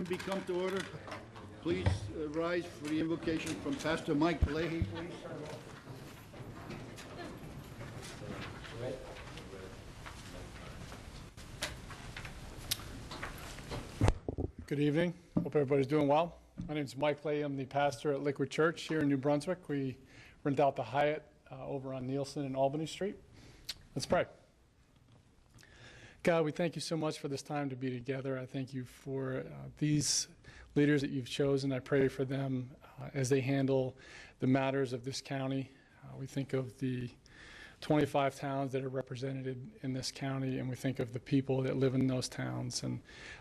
be come to order. Please rise for the invocation from Pastor Mike Leahy, please. Good evening. Hope everybody's doing well. My name is Mike Leahy. I'm the pastor at Liquid Church here in New Brunswick. We rent out the Hyatt over on Nielsen and Albany Street. Let's pray. God, we thank you so much for this time to be together. I thank you for these leaders that you've chosen. I pray for them as they handle the matters of this county. We think of the 25 towns that are represented in this county, and we think of the people that live in those towns. And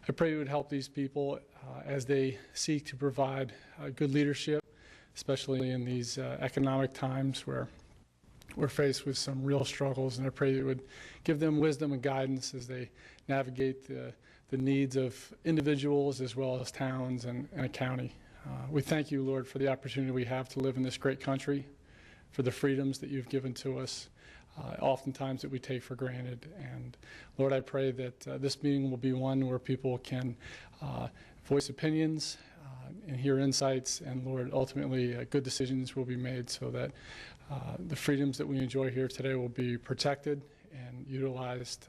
I pray you would help these people as they seek to provide good leadership, especially in these economic times where we're faced with some real struggles. And I pray you would give them wisdom and guidance as they navigate the needs of individuals as well as towns and a county. We thank you, Lord, for the opportunity we have to live in this great country, for the freedoms that you've given to us, oftentimes that we take for granted. And Lord, I pray that this meeting will be one where people can voice opinions and hear insights, and Lord, ultimately good decisions will be made so that the freedoms that we enjoy here today will be protected and utilized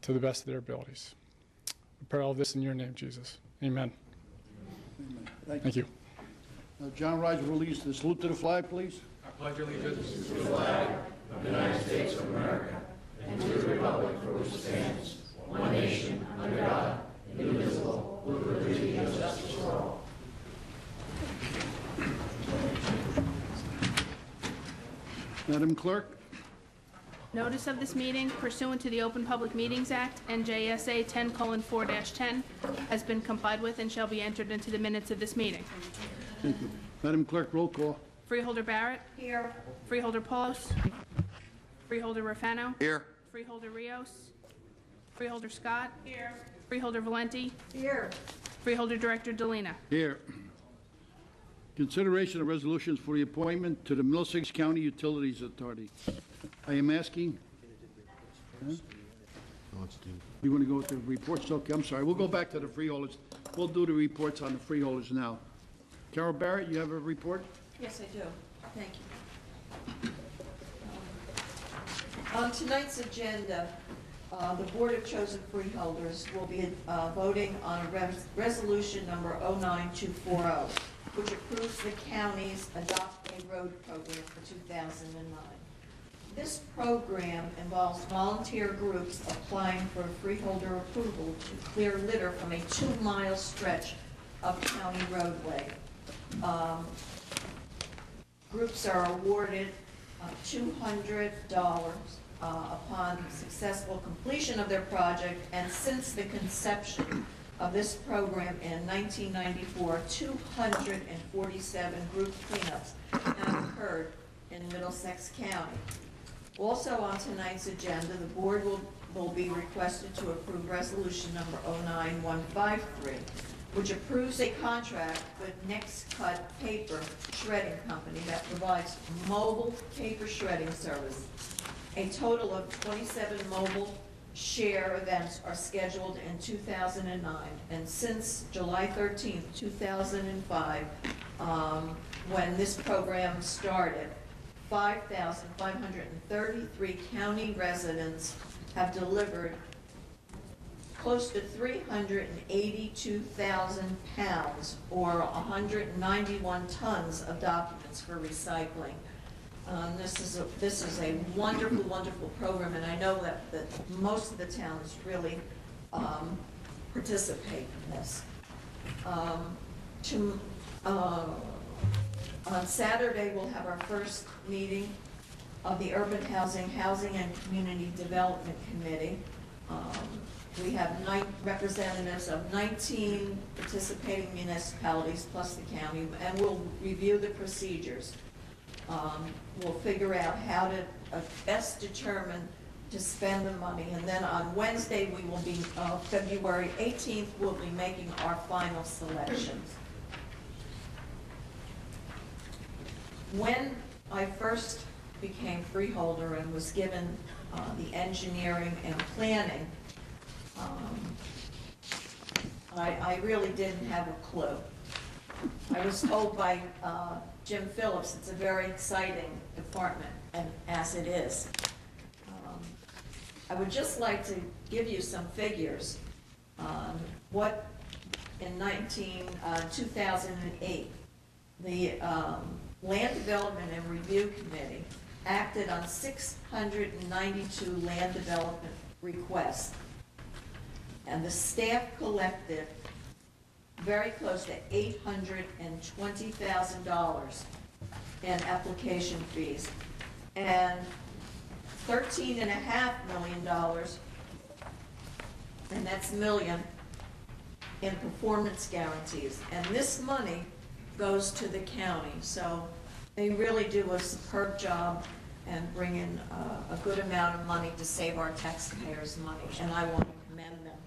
to the best of their abilities. We pray all this in your name, Jesus. Amen. Amen. Thank you. John Rise will lead the salute to the flag, please. I pledge allegiance to the flag of the United States of America and to the republic for which it stands, one nation, under God, indivisible, with liberty and justice for all. Madam Clerk. Notice of this meeting pursuant to the Open Public Meetings Act, NJSA 10:4-10, has been complied with and shall be entered into the minutes of this meeting. Thank you. Madam Clerk, roll call. Freeholder Barrett. Here. Freeholder Paulos. Freeholder Rafano. Here. Freeholder Rios. Freeholder Scott. Here. Freeholder Valenti. Here. Freeholder Director Delina. Here. Consideration of resolutions for the appointment to the Middlesex County Utilities Authority. I am asking. Huh? You want to go with the reports? Okay, I'm sorry. We'll go back to the freeholders. We'll do the reports on the freeholders now. Carol Barrett, you have a report? Yes, I do. Thank you. On tonight's agenda, the Board of Chosen Freeholders will be voting on a resolution number 09240, which approves the county's Adopt a Road program for 2009. This program involves volunteer groups applying for freeholder approval to clear litter from a 2-mile stretch of county roadway. Groups are awarded $200 upon successful completion of their project, and since the conception of this program in 1994, 247 group cleanups have occurred in Middlesex County. Also on tonight's agenda, the board will be requested to approve resolution number 09153, which approves a contract with Next Cut Paper Shredding Company that provides mobile paper shredding service. A total of 27 mobile share events are scheduled in 2009, and since July 13th, 2005, when this program started, 5,533 county residents have delivered close to 382,000 pounds or 191 tons of documents for recycling. This is a wonderful, wonderful program, and I know that most of the towns really participate in this. On Saturday, we'll have our first meeting of the Urban Housing and Community Development Committee. We have representatives of 19 participating municipalities plus the county, and we'll review the procedures. We'll figure out how to best determine to spend the money, and then on Wednesday, we will be, February 18th, we'll be making our final selections. When I first became freeholder and was given the engineering and planning, I really didn't have a clue. I was told by Jim Phillips it's a very exciting department, and as it is. I would just like to give you some figures on what in 2008, the Land Development and Review Committee acted on 692 land development requests. And the staff collected very close to $820,000 in application fees and $13.5 million, and that's million, in performance guarantees. And this money goes to the county. So they really do a superb job and bring in a good amount of money to save our taxpayers money. And I want to commend them.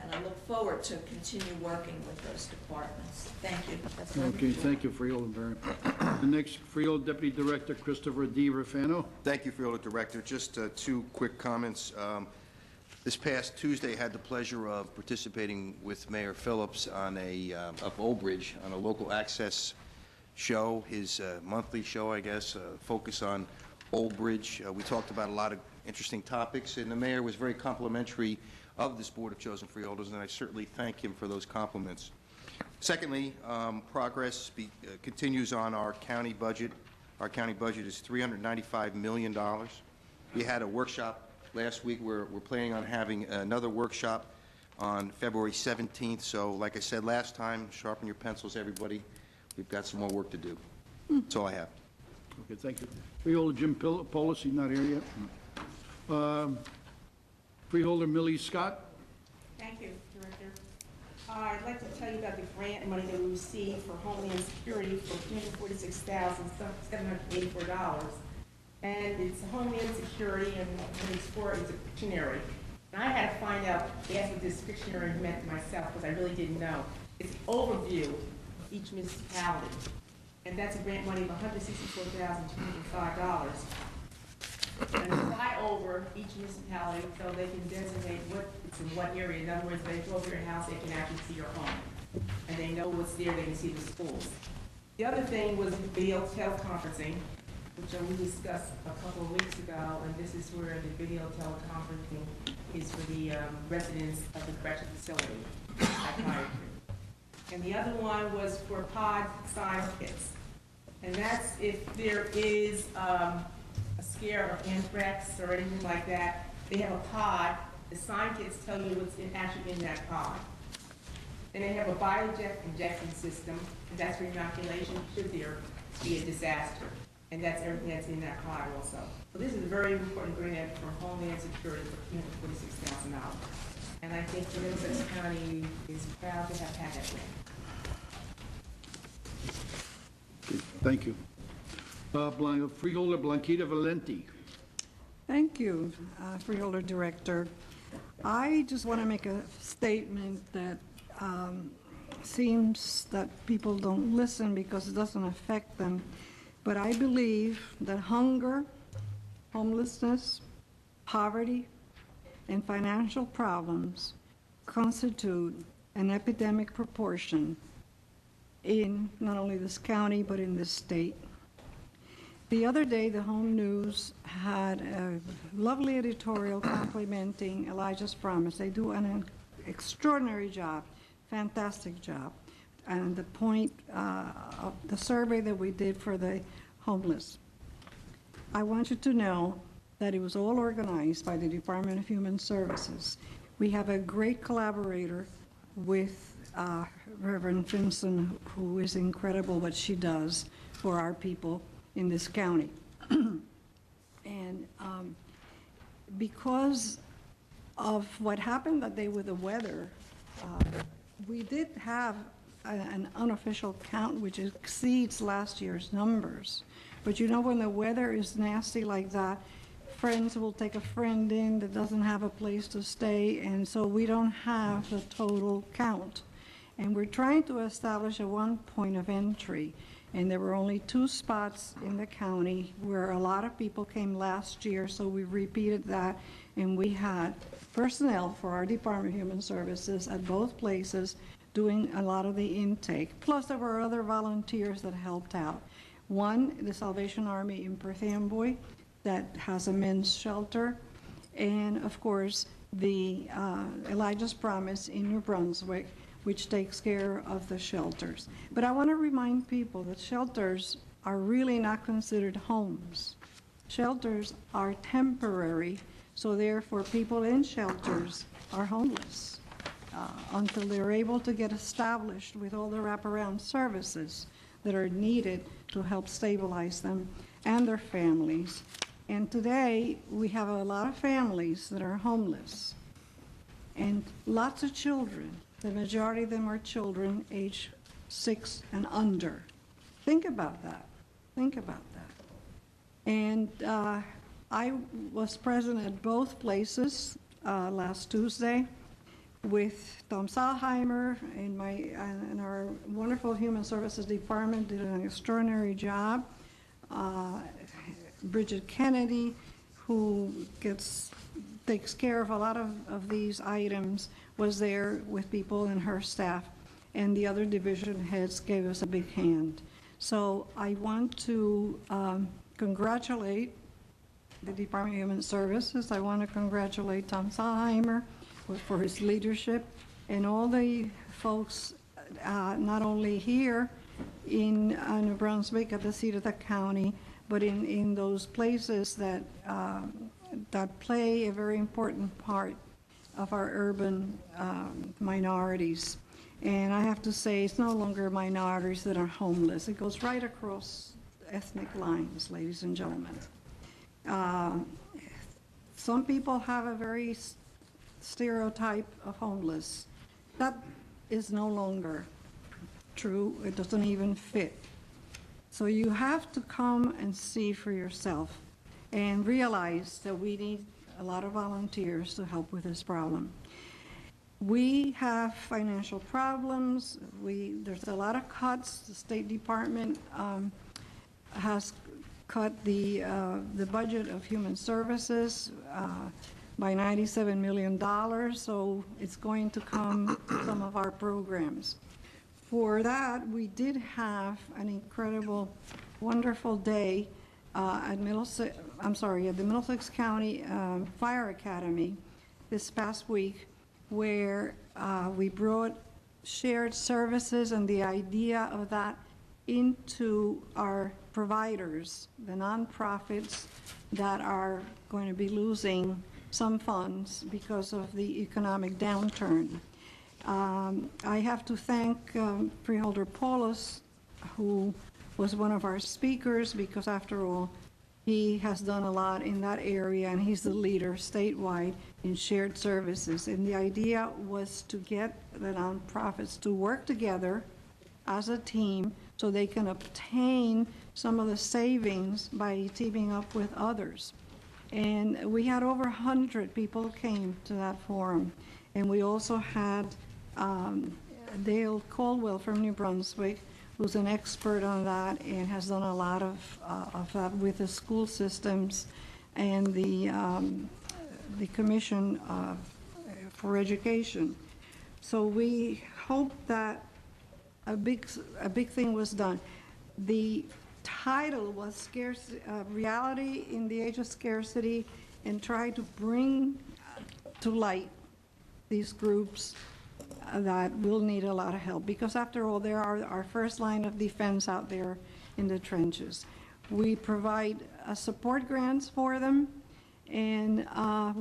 And I look forward to continue working with those departments. Thank you. That's my Okay, report. thank you, Freehold. The next, Freehold Deputy Director Christopher D. Rafano. Thank you, Freeholder Director. Just two quick comments. This past Tuesday, I had the pleasure of participating with Mayor Phillips on of Old Bridge, on a local access show, his monthly show, I guess, focus on Old Bridge. We talked about a lot of interesting topics, and the mayor was very complimentary of this Board of Chosen Freeholders, and I certainly thank him for those compliments. Secondly, progress continues on our county budget. Our county budget is $395 million. We had a workshop last week. We're planning on having another workshop on February 17th. So, like I said last time, sharpen your pencils, everybody. We've got some more work to do. That's all I have. Okay, thank you. Freeholder Jim Polis, he's not here yet. Freeholder Millie Scott. Thank you, Director. I'd like to tell you about the grant money that we received for Homeland Security for $346,784. And it's Homeland Security, and what it's for is a dictionary. And I had to find out, ask what this dictionary meant to myself, because I really didn't know. It's an overview of each municipality. And that's a grant money of $164,205. And fly over each municipality so they can designate what it's in what area. In other words, they go over your house, they can actually see your home. And they know what's there, they can see the schools. The other thing was video teleconferencing, which we discussed a couple of weeks ago, and this is where the video teleconferencing is for the residents of the correctional facility, psychiatry. And the other one was for pod sign kits. And that's if there is a scare of anthrax or anything like that, they have a pod. The sign kits tell you what's actually in that pod. And they have a bioinjection system, and that's for inoculation should there be a disaster. And that's everything that's in that pod also. So this is a very important grant for Homeland Security for $346,000. And I think the Middlesex County is proud to have had that grant. Okay, thank you. Freeholder Blanquita Valenti. Thank you, Freeholder Director. I just want to make a statement that seems that people don't listen because it doesn't affect them. But I believe that hunger, homelessness, poverty, and financial problems constitute an epidemic proportion in not only this county, but in this state. The other day, the Home News had a lovely editorial complimenting Elijah's Promise. They do an extraordinary job, fantastic job. And the point of the survey that we did for the homeless. I want you to know that it was all organized by the Department of Human Services. We have a great collaborator with Reverend Finson, who is incredible what she does for our people in this county. And because of what happened that day with the weather, we did have an unofficial count which exceeds last year's numbers. But you know, when the weather is nasty like that, friends will take a friend in that doesn't have a place to stay, and so we don't have the total count. And we're trying to establish a one point of entry, and there were only 2 spots in the county where a lot of people came last year, so we repeated that, and we had personnel for our Department of Human Services at both places doing a lot of the intake. Plus, there were other volunteers that helped out. One, the Salvation Army in Perth Amboy, that has a men's shelter, and of course, the Elijah's Promise in New Brunswick, which takes care of the shelters. But I want to remind people that shelters are really not considered homes. Shelters are temporary, so therefore people in shelters are homeless until they're able to get established with all the wraparound services that are needed to help stabilize them and their families. And today, we have a lot of families that are homeless and lots of children. The majority of them are children age 6 and under. Think about that. Think about that. And I was present at both places last Tuesday with Tom Salheimer, and our wonderful Human Services Department did an extraordinary job. Bridget Kennedy, who takes care of a lot of these items, was there with people in her staff, and the other division heads gave us a big hand. So I want to congratulate the Department of Human Services. I want to congratulate Tom Salheimer for his leadership, and all the folks, not only here in New Brunswick at the seat of the county, but in those places that play a very important part of our urban minorities. And I have to say, it's no longer minorities that are homeless. It goes right across ethnic lines, ladies and gentlemen. Some people have a very stereotype of homeless. That is no longer true. It doesn't even fit. So you have to come and see for yourself and realize that we need a lot of volunteers to help with this problem. We have financial problems. There's a lot of cuts. The State Department has cut the budget of Human Services by $97 million, so it's going to come to some of our programs. For that, we did have an incredible, wonderful day at the Middlesex County Fire Academy this past week, where we brought shared services and the idea of that into our providers, the nonprofits that are going to be losing some funds because of the economic downturn. I have to thank Freeholder Paulus, who was one of our speakers, because after all, he has done a lot in that area, and he's the leader statewide in shared services. And the idea was to get the nonprofits to work together as a team so they can obtain some of the savings by teaming up with others. And we had over 100 people came to that forum. And we also had Dale Caldwell from New Brunswick, who's an expert on that and has done a lot of that with the school systems and the Commission for Education. So we hope that a big thing was done. The title was Reality in the Age of Scarcity, and try to bring to light these groups that will need a lot of help, because after all, they are our first line of defense out there in the trenches. We provide support grants for them, and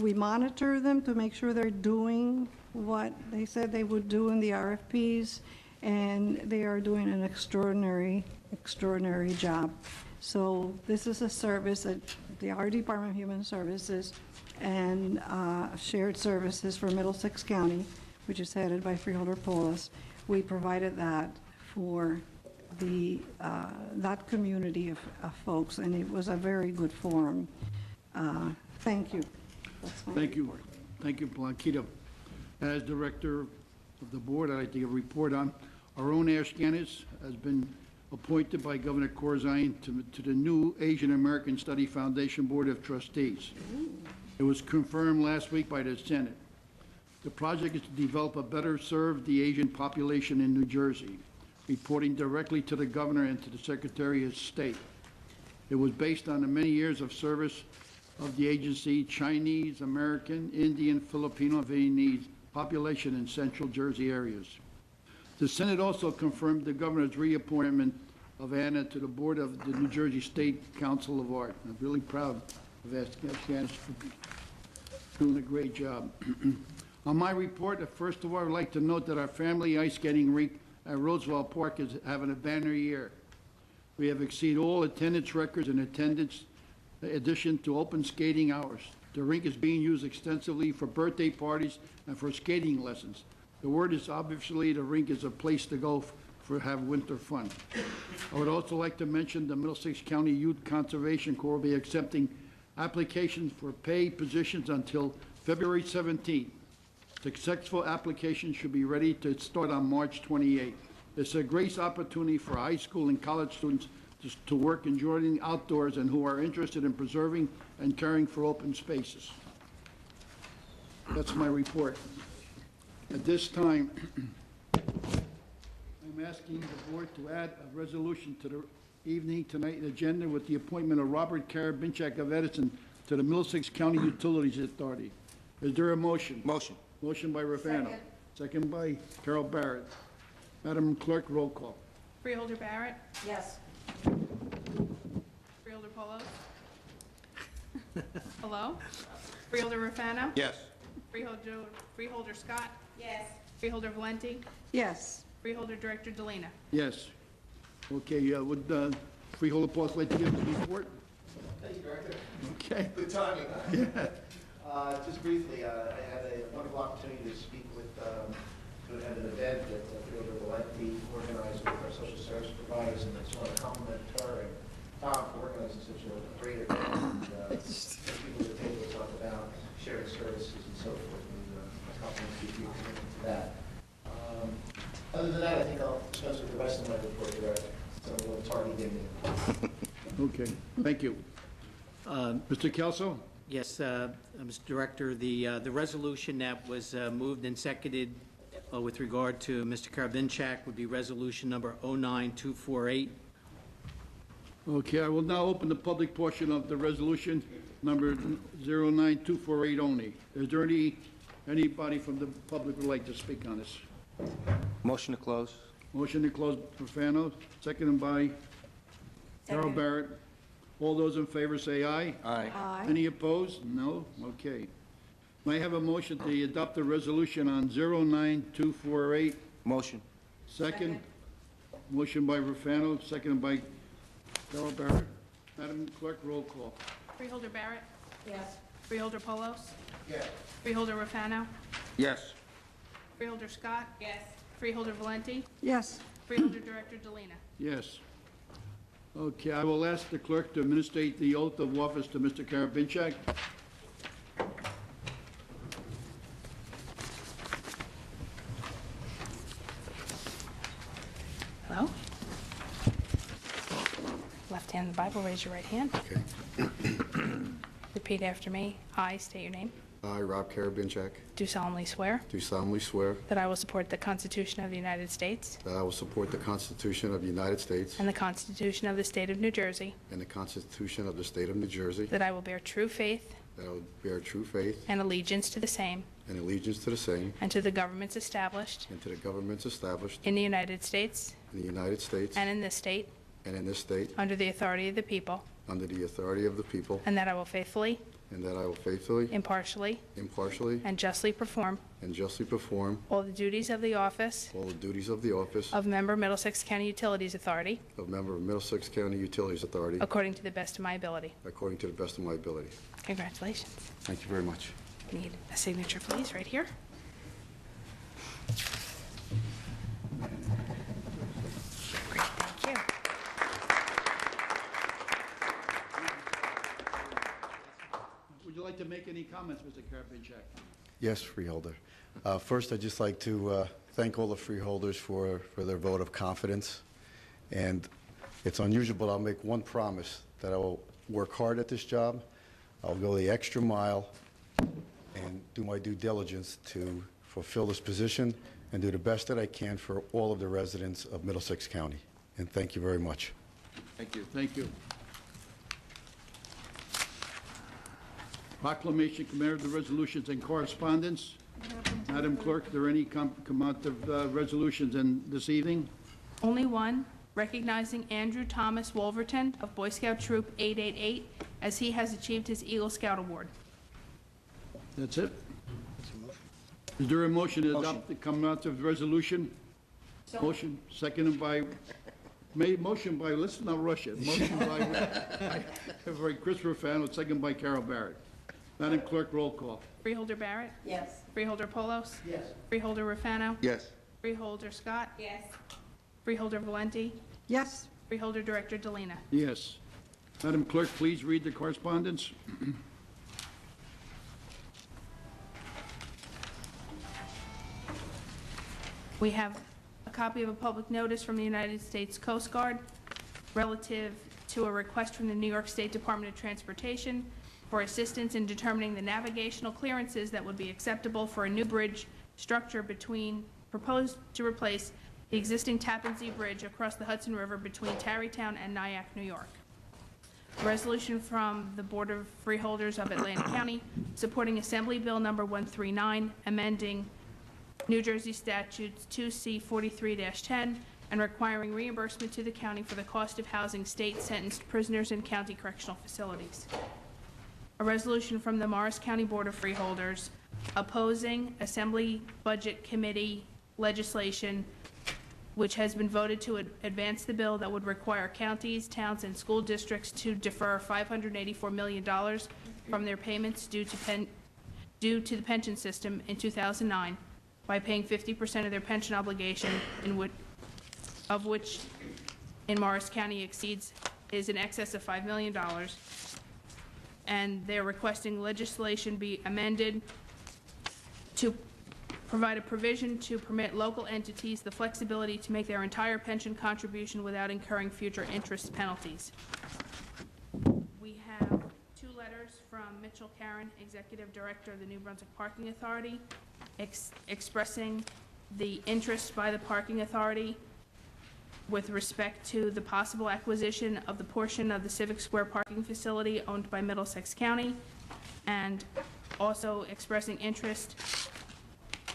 we monitor them to make sure they're doing what they said they would do in the RFPs, and they are doing an extraordinary job. So this is a service that our Department of Human Services and Shared Services for Middlesex County, which is headed by Freeholder Paulus, we provided that for that community of folks, and it was a very good forum. Thank you. Thank you. Thank you, Blanquita. As Director of the Board, I'd like to give a report on our own Ash Ganis has been appointed by Governor Corzine to the new Asian American Study Foundation Board of Trustees. It was confirmed last week by the Senate. The project is to develop a better serve the Asian population in New Jersey, reporting directly to the governor and to the Secretary of State. It was based on the many years of service of the agency, Chinese, American, Indian, Filipino, Vietnamese population in central Jersey areas. The Senate also confirmed the governor's reappointment of Anna to the board of the New Jersey State Council of Art. I'm really proud of Anna for doing a great job. On my report, first of all, I'd like to note that our family ice skating rink at Roosevelt Park is having a banner year. We have exceeded all attendance records in attendance, in addition to open skating hours. The rink is being used extensively for birthday parties and for skating lessons. The word is obviously the rink is a place to go for have winter fun. I would also like to mention the Middlesex County Youth Conservation Corps will be accepting applications for paid positions until February 17th. Successful applications should be ready to start on March 28th. It's a great opportunity for high school and college students to work enjoying outdoors and who are interested in preserving and caring for open spaces. That's my report. At this time, I'm asking the board to add a resolution to the evening tonight agenda with the appointment of Robert Karabinchak of Edison to the Middlesex County Utilities Authority. Is there a motion? Motion. Motion by Rafano. Second by Carol Barrett. Madam Clerk, roll call. Freeholder Barrett, Yes. Freeholder Polos. Hello? Freeholder Rafano, Yes. Freeholder Scott, Yes. Freeholder Valenti, Yes. Freeholder Director Delina. Yes. Okay, would Freeholder Paul like to give the report? Thank you, Director. Okay. Good timing. Just briefly, I had a wonderful opportunity to speak with, at an event that Freeholder Valenti organized with our social service providers, and I just want to compliment her and Tom for organizing such a great event. And, people at the table talk about sharing services and so forth, and I compliment you for your commitment to that. Other than that, I think I'll dispense with the rest of my report, Director. So I'm a little tardy getting in. Okay, thank you. Mr. Kelso? Yes, Mr. Director, the resolution that was moved and seconded with regard to Mr. Karabinchak would be resolution number 09248. Okay, I will now open the public portion of the resolution number 09248 only. Is there anybody from the public who would like to speak on this? Motion to close. Motion to close, Profano, seconded by Carol Barrett. All those in favor say aye. Aye. Aye. Any opposed? No? Okay. May I have a motion to adopt the resolution on 09248? Motion. Second. Motion by Rufano, seconded by Carol Barrett. Madam Clerk, roll call. Freeholder Barrett, Yes. Freeholder Polos, Yes. Freeholder Rafano, Yes. Freeholder Scott, Yes. Freeholder Valenti, Yes. Freeholder Director Delina. Yes. Okay, I will ask the clerk to administrate the oath of office to Mr. Karabinchak. Hello? Left hand on the Bible, raise your right hand. Okay. Repeat after me. I state your name. I, Rob Karabinchak, Do solemnly swear do solemnly swear that I will support the Constitution of the United States that I will support the Constitution of the United States and the Constitution of the State of New Jersey, and the Constitution of the State of New Jersey, that I will bear true faith that I will bear true faith and allegiance to the same and allegiance to the same and to the governments established and to the governments established in the United States in the United States and in this state and in this state under the authority of the people, under the authority of the people, and that I will faithfully, and that I will faithfully, impartially, impartially, and justly perform and justly perform all the duties of the office all the duties of the office of member Middlesex County Utilities Authority of member of Middlesex County Utilities Authority according to the best of my ability. according to the best of my ability. Congratulations. Thank you very much. Need a signature, please, right here. Great, thank you. Would you like to make any comments, Mr. Karabinchak? Yes, Freeholder. First, I'd just like to thank all the freeholders for their vote of confidence. And it's unusual, but I'll make one promise, that I will work hard at this job. I'll go the extra mile and do my due diligence to fulfill this position and do the best that I can for all of the residents of Middlesex County. And thank you very much. Thank you. Thank you. Proclamation committee of the resolutions and correspondence. Madam Clerk, are there any amount of resolutions in this evening? Only one, recognizing Andrew Thomas Wolverton of Boy Scout Troop 888 as he has achieved his Eagle Scout Award. That's it? Is there a motion to adopt the amount of resolution? Motion, seconded by, motion by, let's not rush it. Motion by Christopher Fano, seconded by Carol Barrett. Madam Clerk, roll call. Freeholder Barrett? Yes. Freeholder Polos? Yes. Freeholder Rafano? Yes. Freeholder Scott? Yes. Freeholder Valenti? Yes, Freeholder Director Delina? Yes. Madam Clerk, please read the correspondence. We have a copy of a public notice from the United States Coast Guard relative to a request from the New York State Department of Transportation for assistance in determining the navigational clearances that would be acceptable for a new bridge structure proposed to replace the existing Tappan Zee Bridge across the Hudson River between Tarrytown and Nyack, New York. A resolution from the Board of Freeholders of Atlantic County supporting Assembly Bill Number 139, amending New Jersey Statutes 2C43-10 and requiring reimbursement to the county for the cost of housing state-sentenced prisoners in county correctional facilities. A resolution from the Morris County Board of Freeholders opposing Assembly Budget Committee legislation which has been voted to advance the bill that would require counties, towns, and school districts to defer $584 million from their payments due to the pension system in 2009 by paying 50% of their pension obligation, of which in Morris County is in excess of $5 million. And they're requesting legislation be amended to provide a provision to permit local entities the flexibility to make their entire pension contribution without incurring future interest penalties. We have two letters from Mitchell Karen, Executive Director of the New Brunswick Parking Authority, expressing the interest by the Parking Authority with respect to the possible acquisition of the portion of the Civic Square parking facility owned by Middlesex County, and also expressing interest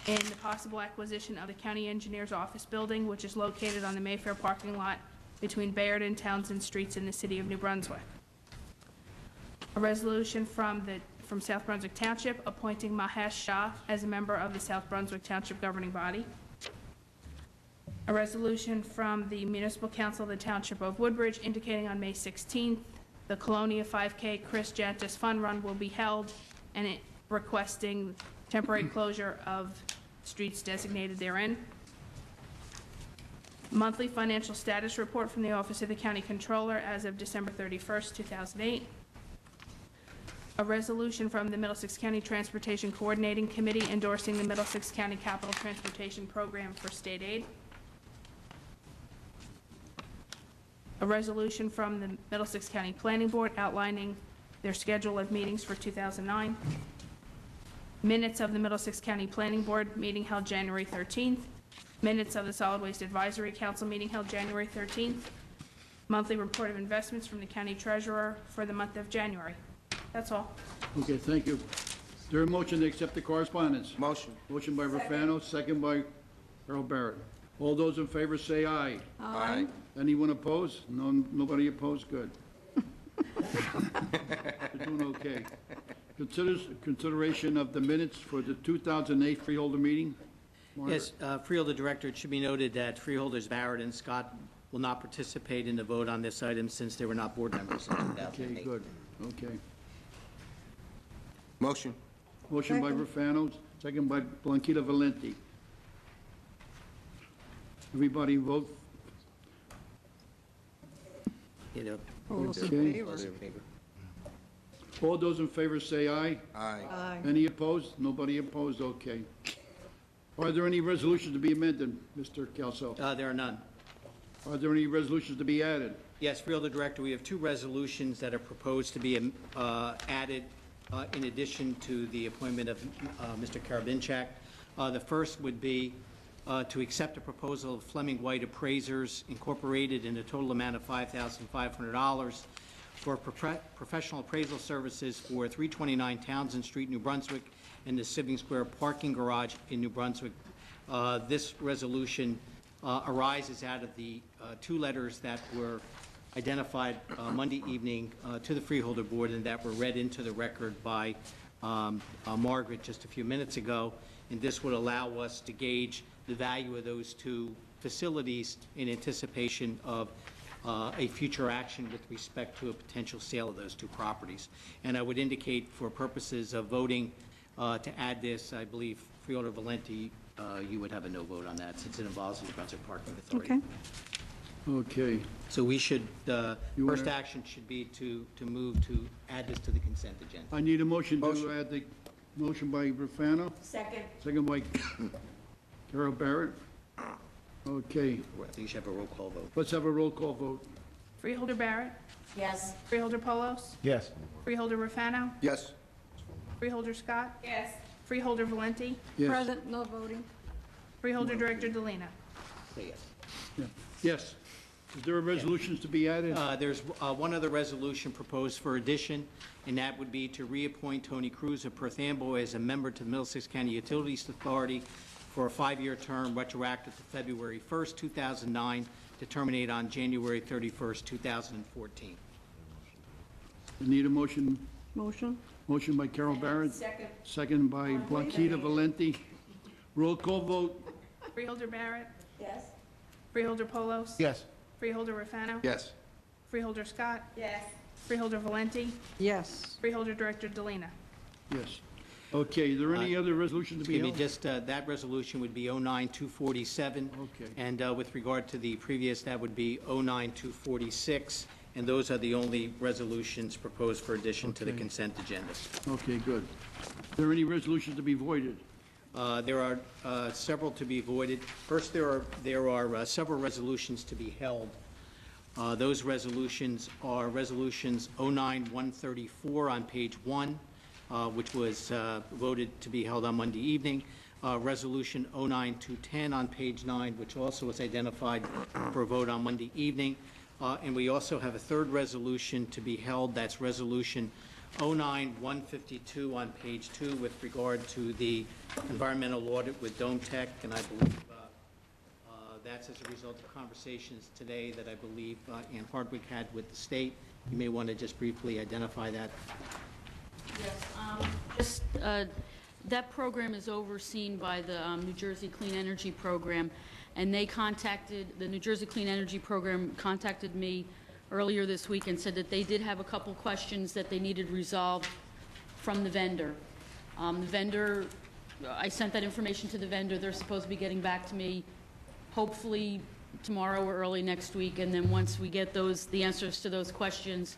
in the possible acquisition of the county engineer's office building, which is located on the Mayfair parking lot between Bayard and Townsend Streets in the city of New Brunswick. A resolution from South Brunswick Township appointing Mahesh Shah as a member of the South Brunswick Township governing body. A resolution from the Municipal Council of the Township of Woodbridge indicating on May 16th the Colonia 5K Chris Jantis Fun Run will be held, and it requesting temporary closure of streets designated therein. Monthly financial status report from the Office of the County Controller as of December 31st, 2008. A resolution from the Middlesex County Transportation Coordinating Committee endorsing the Middlesex County Capital Transportation Program for state aid. A resolution from the Middlesex County Planning Board outlining their schedule of meetings for 2009. Minutes of the Middlesex County Planning Board meeting held January 13th. Minutes of the Solid Waste Advisory Council meeting held January 13th. Monthly report of investments from the County Treasurer for the month of January. That's all. Okay, thank you. Is there a motion to accept the correspondence? Motion. Motion by Rafano, second by Earl Barrett. All those in favor say aye. Aye. Anyone opposed? No, nobody opposed? Good. You're doing okay. Consideration of the minutes for the 2008 Freeholder meeting. Margaret? Yes, Freeholder Director, it should be noted that Freeholders Barrett and Scott will not participate in the vote on this item since they were not board members in 2008. Okay, good. Okay. Motion. Motion by Rafano, second by Blanquita Valenti. Everybody vote. You know, all those in Okay. favor? All those in favor say aye. Aye. Aye. Any opposed? Nobody opposed, okay. Are there any resolutions to be amended, Mr. Kelso? there are none. Are there any resolutions to be added? Yes, Freeholder Director, we have two resolutions that are proposed to be added in addition to the appointment of Mr. Karabinchak. The first would be to accept a proposal of Fleming White Appraisers Incorporated in a total amount of $5,500 for professional appraisal services for 329 Townsend Street, New Brunswick, and the Civic Square parking garage in New Brunswick. This resolution arises out of the two letters that were identified Monday evening to the Freeholder Board and that were read into the record by Margaret just a few minutes ago. And this would allow us to gauge the value of those two facilities in anticipation of a future action with respect to a potential sale of those two properties. And I would indicate for purposes of voting to add this, I believe Freeholder Valenti, you would have a no vote on that since it involves the New Brunswick Parking Authority. Okay. Okay. So we should, You first wanna- action should be to move to add this to the consent agenda. I need a motion to add the, motion by Rufano, Second. second by Carol Barrett. Okay, I think you should have a roll call vote. let's have a roll call vote. Freeholder Barrett, Yes. Freeholder Polos, Yes. Freeholder Rufano, Yes. Freeholder Scott, Yes. Freeholder Valenti, Yes. Present, no voting. Freeholder Director Delina. Say yes. Yeah. Yes. Is there a resolutions to be added? There's one other resolution proposed for addition, and that would be to reappoint Tony Cruz of Perth Amboy as a member to the Middlesex County Utilities Authority for a 5-year term retroactive to February 1st, 2009, to terminate on January 31st, 2014. I need a motion, Motion? motion by Carol Barrett, Second. second by Blanquita Valenti. Roll call vote. Freeholder Barrett, Yes. Freeholder Polos, Yes. Freeholder Rufano, Yes. Freeholder Scott, Yes. Freeholder Valenti, Yes. Freeholder Director Delina. Yes. Okay, is there any other resolution to be Give me held? just, that resolution would be 09247. Okay. And with regard to the previous, that would be 09246. And those are the only resolutions proposed for addition to the Okay. consent agenda. Okay, good. Are there any resolutions to be voided? There are several to be voided. First, there are several resolutions to be held. Those resolutions are resolutions 09134 on page 1, which was voted to be held on Monday evening. Resolution 09210 on page 9, which also was identified for a vote on Monday evening. And we also have a third resolution to be held. That's resolution 09152 on page 2 with regard to the environmental audit with Dome Tech, and I believe that's as a result of conversations today that I believe Ann Hardwick had with the state. You may want to just briefly identify that. Yes, that program is overseen by the New Jersey Clean Energy Program, and the New Jersey Clean Energy Program contacted me earlier this week and said that they did have a couple questions that they needed resolved from the vendor. I sent that information to the vendor. They're supposed to be getting back to me hopefully tomorrow or early next week, and then once we get the answers to those questions,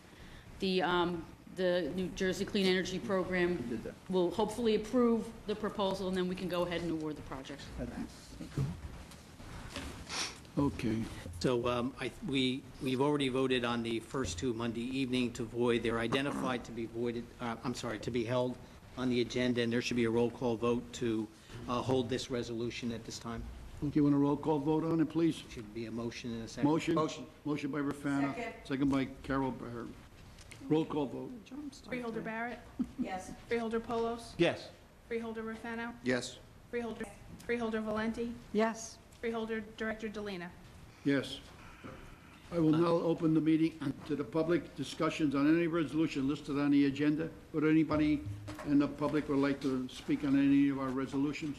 the New Jersey Clean Energy Program will hopefully approve the proposal, and then we can go ahead and award the project. Okay. So we've already voted on the first two Monday evening to void. They're identified to be voided, to be held on the agenda, and there should be a roll call vote to hold this resolution at this time. Okay, want a roll call vote on it, please? Should be a motion and a second. Motion? Motion by Rufano. Second. Second by Carol Barrett. Roll call vote. Freeholder Barrett, Yes. Freeholder Polos, Yes. Freeholder Rufano, Yes. Freeholder Valenti, Yes. Freeholder Director Delina. Yes. I will now open the meeting to the public discussions on any resolution listed on the agenda. Would anybody in the public would like to speak on any of our resolutions?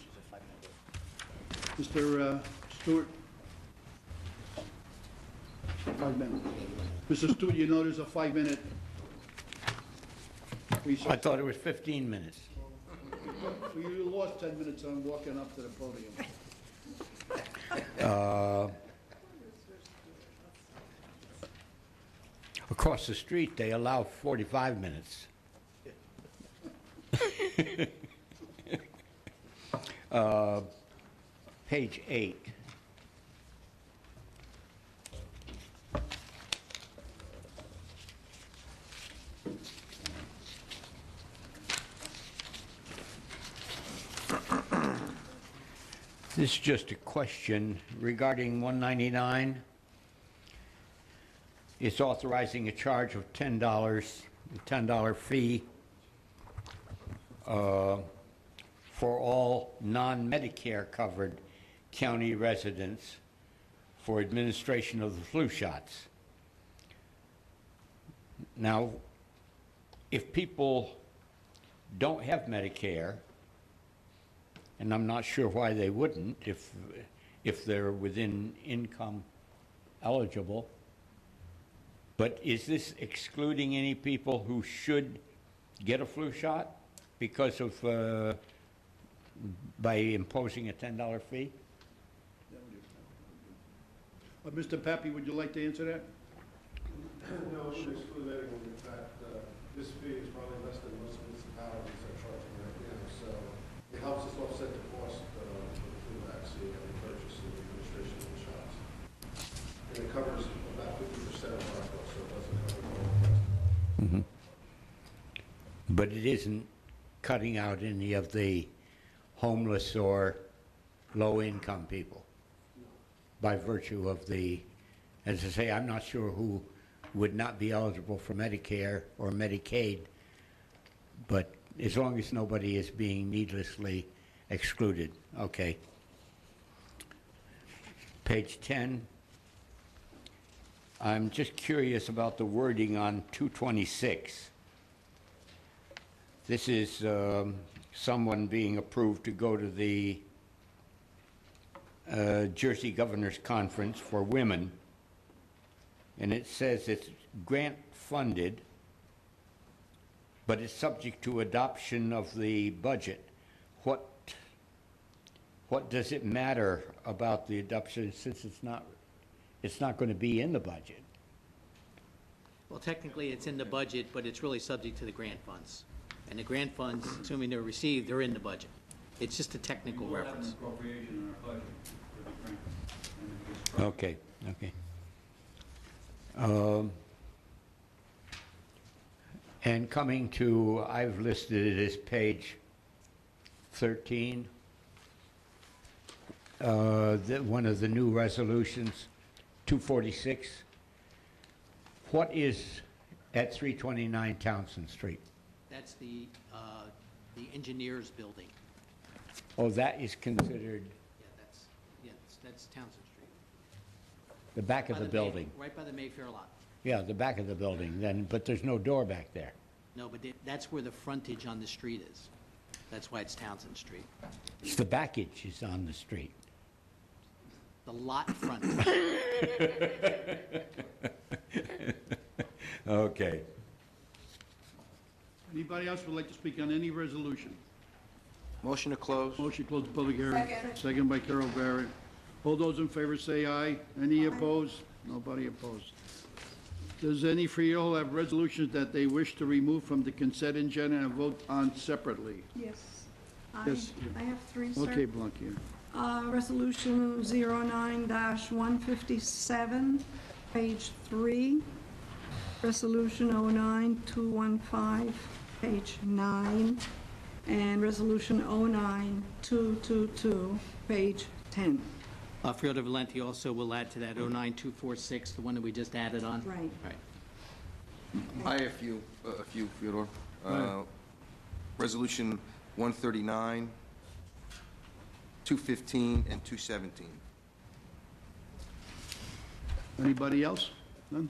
Mr. Stewart? 5 minutes. Mr. Stewart, you know there's a 5-minute recess. I thought it was 15 minutes. So you lost 10 minutes on walking up to the podium. Across the street, they allow 45 minutes. Page 8. This is just a question regarding 199. It's authorizing a charge of $10, a $10 fee for all non-Medicare covered county residents for administration of the flu shots. Now, if people don't have Medicare, and I'm not sure why they wouldn't if they're within income eligible, but is this excluding any people who should get a flu shot because of, by imposing a $10 fee? Mr. Pappy, would you like to answer that? No, it shouldn't exclude anyone. In fact, this fee is probably less than most municipalities are charging right now, so it helps us offset the cost of the flu vaccine and the purchase and the administration of the shots. And it covers about 50% of our costs, so it doesn't cover all the rest. Mm-hmm. But it isn't cutting out any of the homeless or low-income people by virtue of the, as I say, I'm not sure who would not be eligible for Medicare or Medicaid, but as long as nobody is being needlessly excluded. Okay. Page 10. I'm just curious about the wording on 226. This is someone being approved to go to the Jersey Governors Conference for Women, and it says it's grant funded, but it's subject to adoption of the budget. What does it matter about the adoption since it's not going to be in the budget? Well, technically, it's in the budget, but it's really subject to the grant funds. And the grant funds, assuming they're received, they're in the budget. It's just a technical reference. We will have an appropriation in our budget for the grant. Okay, okay. And coming to, I've listed it as page 13, one of the new resolutions, 246. What is at 329 Townsend Street? That's the engineers building. Oh, that is considered That's Townsend Street. the back of the building. Right by the Mayfair lot. Yeah, the back of the building, then, but there's no door back there. No, but that's where the frontage on the street is. That's why it's Townsend Street. It's the backage is on the street. The lot frontage. Okay. Anybody else would like to speak on any resolution? Motion to close. Motion to close the public hearing. Second. Second by Carol Barrett. All those in favor say aye. Any opposed? Nobody opposed. Does any freeholder have resolutions that they wish to remove from the consent agenda and vote on separately? Yes. Yes. I have three, sir. Okay, Blanquer. Resolution 09-157, page 3. Resolution 09-215, page 9. And Resolution 09-222, page 10. Freeholder Valenti also will add to that 09246, the one that we just added on. Right. Right. I have a few, Fyodor. Resolution 139, 215, and 217. Anybody else? None?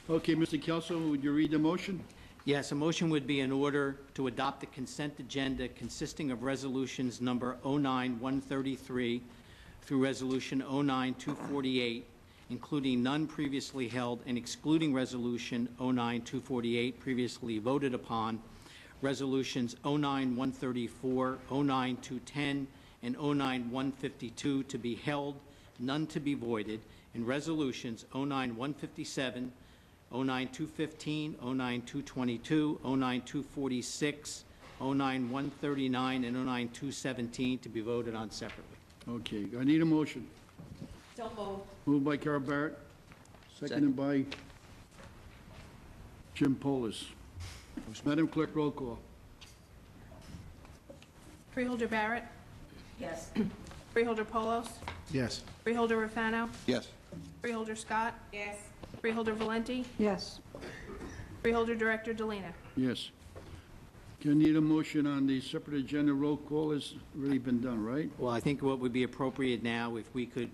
Okay, Mr. Kelso, would you read the motion? Yes, a motion would be in order to adopt the consent agenda consisting of resolutions number 09133 through resolution 09248, including none previously held and excluding resolution 09248 previously voted upon, resolutions 09134, 09210, and 09152 to be held, none to be voided, and resolutions 09157, 09215, 09222, 09246, 09139, and 09217 to be voted on separately. Okay, I need a motion. So moved. Moved by Carol Barrett, seconded by Jim Polis. Madam Clerk, roll call. Freeholder Barrett, Yes. Freeholder Polos? Yes. Freeholder Rafano? Yes. Freeholder Scott? Yes. Freeholder Valenti? Yes. Freeholder Director Delina? Yes. Can I need a motion on the separate agenda? Roll call has already been done, right? Well, I think what would be appropriate now, if we could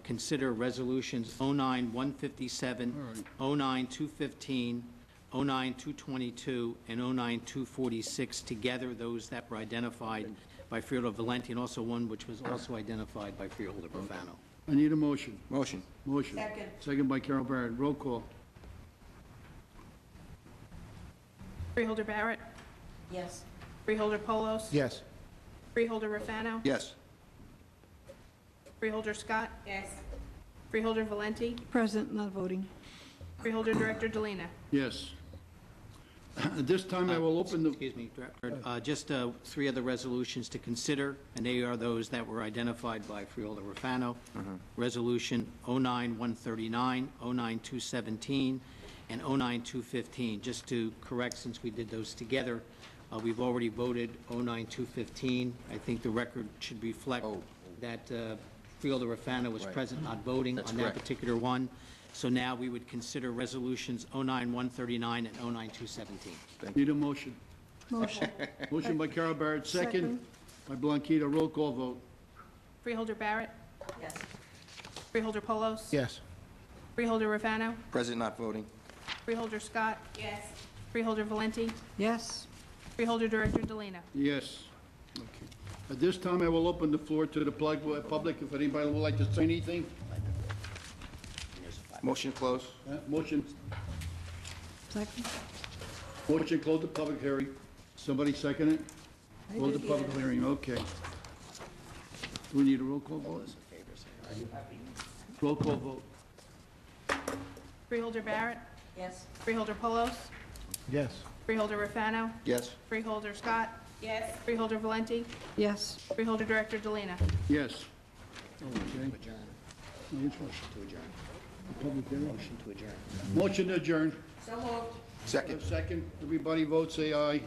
consider resolutions 09-157, All right. 09-215, 09-222, and 09-246 together, those that were identified by Freeholder Valenti, and also one which was also identified by Freeholder Profano. I need a motion. Motion. Motion. Second. Second by Carol Barrett. Roll call. Freeholder Barrett? Yes. Freeholder Polos? Yes. Freeholder Rafano? Yes. Freeholder Scott? Yes. Freeholder Valenti? Present, not voting. Freeholder Director Delina? Yes. At this time, I will open the... Excuse me, Director. Just three other resolutions to consider, and they are those that were identified by Freeholder Rafano. Resolution 09-139, 09-217, and 09-215. Just to correct, since we did those together, we've already voted 09-215. I think the record should reflect that Freeholder Rafano was present, not voting That's on that correct. particular one. So now we would consider resolutions 09-139 and 09-217. Need a motion. Motion. Motion by Carol Barrett, second Second. by Blanquita. Roll call vote. Freeholder Barrett? Yes. Freeholder Polos? Yes. Freeholder Rafano? Present, not voting. Freeholder Scott? Yes. Freeholder Valenti? Yes. Freeholder Director Delina? Yes. Okay. At this time, I will open the floor to the public, if anybody would like to say anything. Motion close. Motion, Second. motion, close the public hearing. Somebody second it? Close the did, public yeah. hearing, okay. Do we need a roll call vote? Roll call vote. Freeholder Barrett? Yes. Freeholder Polos? Yes. Freeholder Rafano? Yes. Freeholder Scott? Yes. Freeholder Valenti? Yes. Freeholder Director Delina? Yes. Okay. No, which one? The public hearing? Motion to adjourn. So moved. Second. Second, everybody vote, say aye.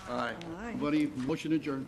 Aye. Aye. Everybody, motion adjourned.